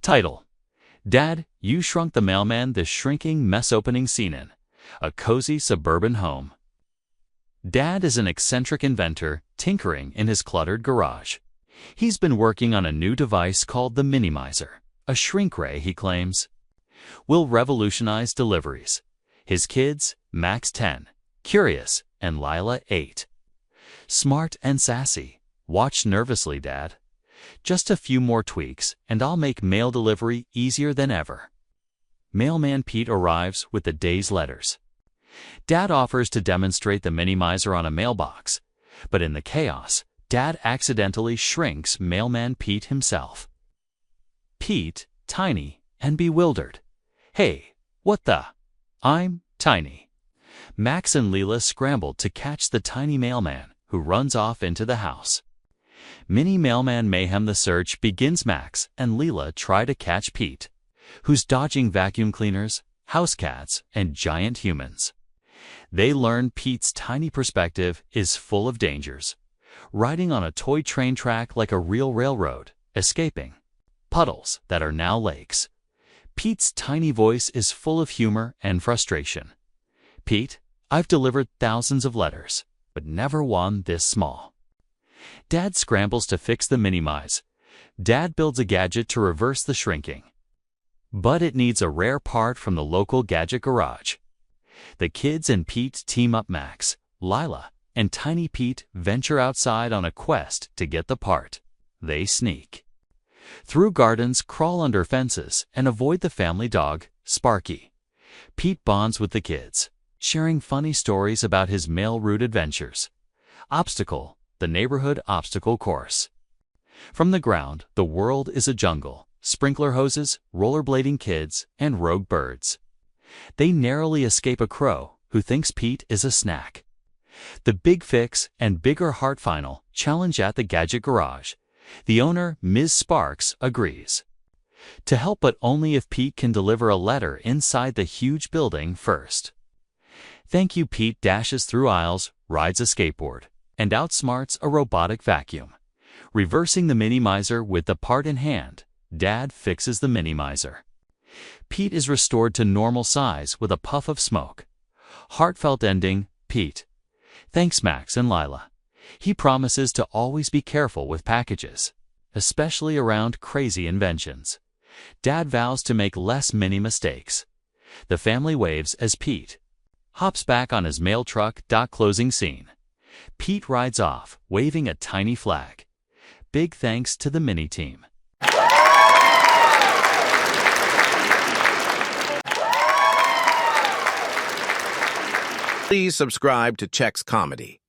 Title: Dad, You Shrunk the Mailman, the shrinking mess opening scene in a cozy suburban home. Dad is an eccentric inventor tinkering in his cluttered garage. He's been working on a new device called the Minimizer, a shrink ray, he claims, will revolutionize deliveries. His kids, Max 10, curious, and Lila 8. Smart and sassy. Watch nervously, Dad. Just a few more tweaks, and I'll make mail delivery easier than ever. Mailman Pete arrives with the day's letters. Dad offers to demonstrate the Minimizer on a mailbox, but in the chaos, Dad accidentally shrinks Mailman Pete himself. Pete, tiny and bewildered. Hey, what the? I'm tiny. Max and Leela scrambled to catch the tiny mailman, who runs off into the house. Mini Mailman mayhem. The search begins. Max and Leela try to catch Pete, who's dodging vacuum cleaners, house cats, and giant humans. They learn Pete's tiny perspective is full of dangers, riding on a toy train track like a real railroad, escaping puddles that are now lakes. Pete's tiny voice is full of humor and frustration. Pete, I've delivered thousands of letters, but never one this small. Dad scrambles to fix the Minimize. Dad builds a gadget to reverse the shrinking, but it needs a rare part from the local gadget garage. The kids and Pete team up. Max, Lila, and Tiny Pete venture outside on a quest to get the part. They sneak through gardens, crawl under fences, and avoid the family dog, Sparky. Pete bonds with the kids, sharing funny stories about his mail route adventures. Obstacle, the neighborhood obstacle course. From the ground, the world is a jungle. Sprinkler hoses, rollerblading kids, and rogue birds. They narrowly escape a crow who thinks Pete is a snack. The Big Fix and Bigger Heart final challenge at the gadget garage. The owner, Ms. Sparks, agrees to help, but only if Pete can deliver a letter inside the huge building first. Thank you. Pete dashes through aisles, rides a skateboard, and outsmarts a robotic vacuum. Reversing the Minimizer with the part in hand, Dad fixes the Minimizer. Pete is restored to normal size with a puff of smoke. Heartfelt ending. Pete thanks Max and Lila. He promises to always be careful with packages, especially around crazy inventions. Dad vows to make less mini mistakes. The family waves as Pete hops back on his mail truck. Closing scene. Pete rides off, waving a tiny flag. Big thanks to the Mini team. Please subscribe to Chex Comedy.